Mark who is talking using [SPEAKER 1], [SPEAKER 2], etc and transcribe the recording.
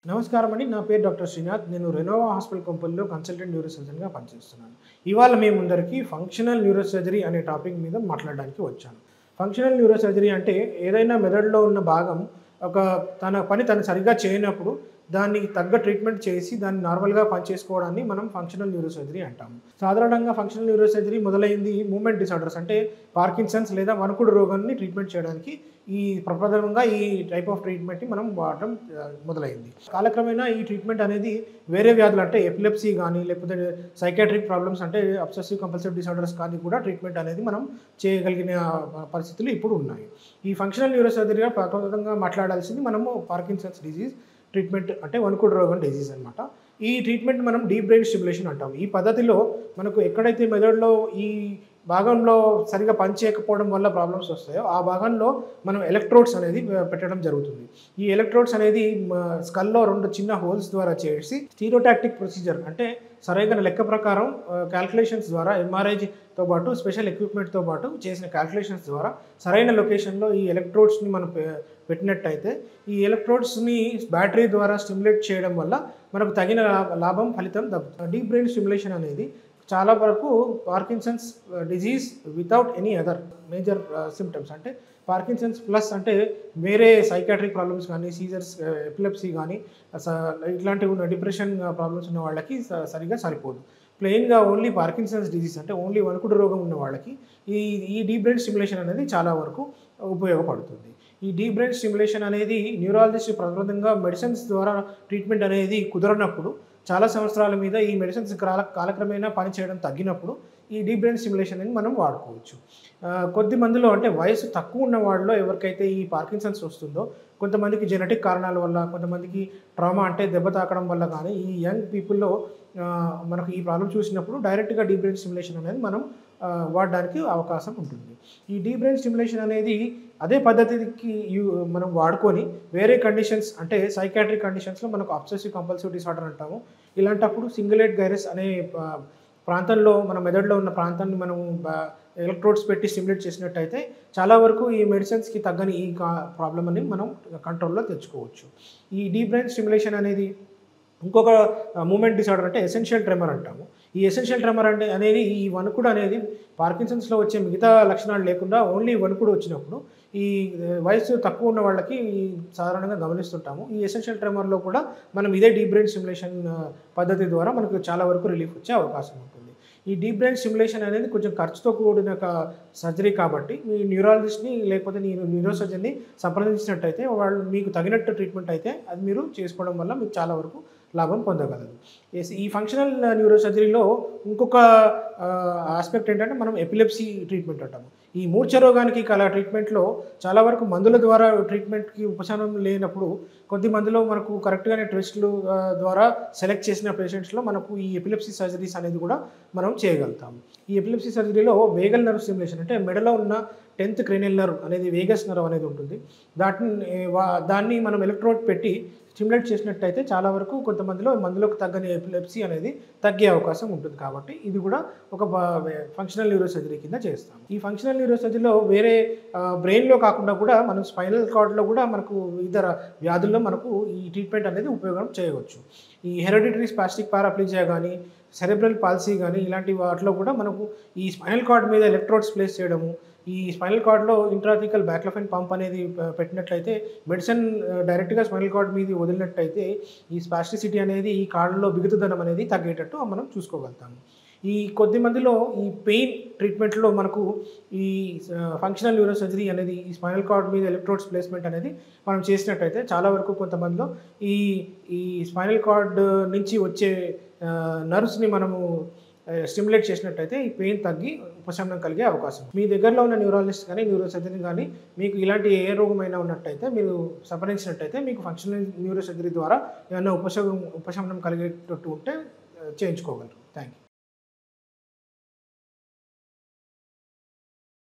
[SPEAKER 1] నమస్కారం అండి. నా పేరు డాక్టర్ శ్రీనాథ్. నేను రెనోవా హాస్పిటల్ కంపెనీలో కన్సల్టెంట్ న్యూరో సర్జన్‌గా పనిచేస్తున్నాను. ఇవాళ మీ ముందరికి ఫంక్షనల్ న్యూరో సర్జరీ అనే టాపిక్ మీద మాట్లాడడానికి వచ్చాను. ఫంక్షనల్ న్యూరో సర్జరీ అంటే ఏదైనా మెదడులో ఉన్న భాగం ఒక తన పని తను సరిగ్గా చేయనప్పుడు దానికి తగ్గ ట్రీట్మెంట్ చేసి దాన్ని నార్మల్‌గా పనిచేసుకోవడాన్ని మనం ఫంక్షనల్ న్యూరో సర్జరీ అంటాము. సాధారణంగా ఫంక్షనల్ న్యూరో సర్జరీ మొదలైంది మూవ్‌మెంట్ డిసార్డర్స్ అంటే పార్కిన్సన్స్ లేదా వణుకుడు రోగాన్ని ట్రీట్మెంట్ చేయడానికి ఈ ప్రప్రథమంగా ఈ టైప్ ఆఫ్ ట్రీట్మెంట్‌ని మనం వాడటం మొదలైంది. కాలక్రమేణా ఈ ట్రీట్మెంట్ అనేది వేరే వ్యాధులు అంటే ఎపిలెప్సీ గానీ, లేకపోతే సైకియాట్రిక్ ప్రాబ్లమ్స్ అంటే అబ్సెసివ్ కంపల్సివ్ డిసార్డర్స్ కానీ కూడా ట్రీట్మెంట్ అనేది మనం చేయగలిగిన పరిస్థితులు ఇప్పుడు ఉన్నాయి. ఈ ఫంక్షనల్ న్యూరో సర్జరీగా ప్రప్రథమంగా మాట్లాడాల్సింది మనము పార్కిన్సన్స్ డిసీజ్ ట్రీట్మెంట్ అంటే వణుకుడు రోగం డిసీజ్ అనమాట. ఈ ట్రీట్మెంట్ మనం డీప్ బ్రెయిన్ స్టిమ్యులేషన్ అంటాం. ఈ పద్ధతిలో మనకు ఎక్కడైతే మెదడులో ఈ భాగంలో సరిగా పనిచేయకపోవడం వల్ల ప్రాబ్లమ్స్ వస్తాయో ఆ భాగంలో మనం ఎలక్ట్రోడ్స్ అనేది పెట్టడం జరుగుతుంది. ఈ ఎలక్ట్రోడ్స్ అనేది స్కల్లో 2 చిన్న హోల్స్ ద్వారా చేసి స్టీరియోటాక్టిక్ ప్రొసీజర్ అంటే సరైన లెక్క ప్రకారం క్యాల్కులేషన్స్ ద్వారా ఎంఆర్ఐతో పాటు స్పెషల్ ఎక్విప్మెంట్తో పాటు చేసిన క్యాల్కులేషన్స్ ద్వారా సరైన లొకేషన్లో ఈ ఎలక్ట్రోడ్స్ని మనం పెట్టినట్టయితే ఈ ఎలక్ట్రోడ్స్ని బ్యాటరీ ద్వారా స్టిమ్యులేట్ చేయడం వల్ల మనకు తగిన లాభం ఫలితం దక్కుతుంది. డీప్ బ్రెయిన్ స్టిమ్యులేషన్ అనేది చాలా వరకు Parkinson's disease without any other major symptoms అంటే పార్కిన్సన్స్ ప్లస్ అంటే వేరే సైకాట్రిక్ ప్రాబ్లమ్స్ కానీ సీజర్స్ ఎపిలెప్సీ కానీ ఇట్లాంటివి ఉన్న డిప్రెషన్ ప్రాబ్లమ్స్ ఉన్న వాళ్ళకి సరిగ్గా సరిపోదు. ప్లెయిన్గా ఓన్లీ పార్కిన్సన్స్ డిజీజ్ అంటే ఓన్లీ వణుకుడు రోగం ఉన్న వాళ్ళకి ఈ డీప్ బ్రెయిన్ స్టిమ్యులేషన్ అనేది చాలా వరకు ఉపయోగపడుతుంది. ఈ డీప్ బ్రెయిన్ స్టిమ్యులేషన్ అనేది న్యూరాలజిస్ట్ ప్రధానంగా మెడిసిన్స్ ద్వారా ట్రీట్మెంట్ అనేది కుదరనప్పుడు చాలా సంవత్సరాల మీద ఈ మెడిసిన్స్ కాలక్రమేణా పనిచేయడం తగ్గినప్పుడు ఈ డీప్ బ్రెయిన్ స్టిమ్యులేషన్ అని మనం వాడుకోవచ్చు. కొద్ది మందిలో అంటే వయసు తక్కువ ఉన్న వాళ్ళలో ఎవరికైతే ఈ పార్కిన్సన్స్ వస్తుందో కొంతమందికి జెనెటిక్ కారణాల వల్ల, కొంతమందికి ట్రామా అంటే దెబ్బ తాకడం వల్ల కానీ ఈ యంగ్ పీపుల్లో మనకు ఈ ప్రాబ్లం చూసినప్పుడు డైరెక్ట్గా డీప్ బ్రెయిన్ స్టిమ్యులేషన్ అనేది మనం వాడడానికి అవకాశం ఉంటుంది. ఈ డీప్ బ్రెయిన్ స్టిమ్యులేషన్ అనేది అదే పద్ధతికి మనం వాడుకొని వేరే కండిషన్స్ అంటే సైకాట్రిక్ కండిషన్స్లో మనకు అబ్సెసివ్ కంపల్సివ్ డిసార్డర్ అంటాము. ఇలాంటప్పుడు సింగులేట్ గైరస్ అనే ప్రాంతంలో మన మెదడులో ఉన్న ప్రాంతాన్ని మనం ఎలక్ట్రోడ్స్ పెట్టి స్టిమ్యులేట్ చేసినట్టయితే చాలా వరకు ఈ మెడిసిన్స్కి తగ్గని ఈ ప్రాబ్లం అని మనం కంట్రోల్లో తెచ్చుకోవచ్చు. ఈ డీప్ బ్రెయిన్ స్టిమ్యులేషన్ అనేది ఇంకొక మూమెంట్ డిసార్డర్ అంటే ఎసెన్షియల్ ట్రెమర్ అంటాము. ఈ ఎసెన్షియల్ ట్రెమర్ అనేది ఈ వణుకుడు అనేది పార్కిన్సన్స్లో వచ్చే మిగతా లక్షణాలు లేకుండా ఓన్లీ వణుకుడు వచ్చినప్పుడు ఈ వయసు తక్కువ ఉన్న వాళ్ళకి సాధారణంగా గమనిస్తుంటాము. ఈ ఎసెన్షియల్ ట్రెమర్లో కూడా మనం ఇదే డీప్ బ్రెయిన్ స్టిమ్యులేషన్ పద్ధతి ద్వారా మనకు చాలా వరకు రిలీఫ్ వచ్చే అవకాశం ఉంటుంది. ఈ డీప్ బ్రెయిన్ స్టిమ్యులేషన్ అనేది కొంచెం ఖర్చుతో కూడిన సర్జరీ కాబట్టి మీ న్యూరాలజిస్ట్ని లేకపోతే న్యూరో సర్జన్ని సంప్రదించినట్టయితే వాళ్ళు మీకు తగినట్టు ట్రీట్మెంట్ అయితే అది మీరు చేసుకోవడం వల్ల మీకు చాలా వరకు లాభం పొందగలరు. ఈ ఫంక్షనల్ న్యూరో సర్జరీలో ఇంకొక ఆస్పెక్ట్ ఏంటంటే మనం ఎపిలెప్సీ ట్రీట్మెంట్ అంటాము. ఈ మూర్ఛ రోగానికి కల ట్రీట్మెంట్లో చాలా వరకు మందుల ద్వారా ట్రీట్మెంట్కి ఉపశమనం లేనప్పుడు కొద్ది మందిలో మనకు కరెక్ట్గానే టెస్టులు ద్వారా సెలెక్ట్ చేసిన పేషెంట్స్లో మనకు ఈ ఎపిలెప్సీ సర్జరీస్ అనేది కూడా మనం చేయగలుగుతాము. ఈ ఎపిలెప్సీ సర్జరీలో వేగల్ నర్వ్ స్టిమ్యులేషన్ అంటే మెడలో ఉన్న 10th క్రేనియల్ నర్వ్ అనేది వేగస్ నర్వ్ అనేది ఉంటుంది. దాన్ని మనం ఎలక్ట్రోడ్ పెట్టి స్టిమ్యులేట్ చేసినట్టయితే చాలా వరకు కొంతమందిలో మందులకు తగ్గని ఎపిలెప్సీ అనేది తగ్గే అవకాశం ఉంటుంది. కాబట్టి ఇది కూడా ఒక ఫంక్షనల్ న్యూరో సర్జరీ కింద చేస్తాం. ఈ ఫంక్షనల్ న్యూరో సర్జరీలో వేరే బ్రెయిన్లో కాకుండా కూడా మనం స్పైనల్ కార్డ్లో కూడా మనకు ఇతర వ్యాధుల్లో మనకు ఈ ట్రీట్మెంట్ అనేది ఉపయోగం చేయవచ్చు. ఈ హెరిడిటరీ స్పాస్టిక్ పారాప్లీజియా కానీ సెరెబ్రల్ పాల్సీ కానీ ఇలాంటి వాటిలో కూడా మనకు ఈ స్పైనల్ కార్డ్ మీద ఎలక్ట్రోడ్స్ ప్లేస్ చేయడము, ఈ స్పైనల్ కార్డ్లో ఇంట్రాథికల్ బ్యాక్లోఫెన్ పంప్ అనేది పెట్టినట్లయితే మెడిసిన్ డైరెక్ట్గా స్పైనల్ కార్డ్ మీద వదిలినట్టయితే ఈ స్పాస్టిసిటీ అనేది ఈ కార్డులో బిగుతుదనం అనేది తగ్గేటట్టు మనం చూసుకోగలుగుతాము. ఈ కొద్ది మందిలో ఈ పెయిన్ ట్రీట్మెంట్లో మనకు ఈ ఫంక్షనల్ న్యూరో సర్జరీ అనేది ఈ స్పైనల్ కార్డ్ మీద ఎలక్ట్రోడ్స్ ప్లేస్మెంట్ అనేది మనం చేసినట్టయితే చాలా వరకు కొంతమందిలో ఈ స్పైనల్ కార్డ్ నుంచి వచ్చే నర్వ్స్ని మనము స్టిమ్యులేట్ చేసినట్టయితే ఈ పెయిన్ తగ్గి ఉపశమనం కలిగే అవకాశం. మీ దగ్గరలో ఉన్న న్యూరాలజిస్ట్ కానీ న్యూరో సర్జరీ కానీ మీకు ఇలాంటి ఏ రోగమైనా ఉన్నట్టయితే మీరు సంప్రదించినట్టయితే మీకు ఫంక్షనల్ న్యూరో సర్జరీ ద్వారా ఏమైనా ఉపశమనం కలిగేటట్టు ఉంటే చేయించుకోగలరు. Thank you.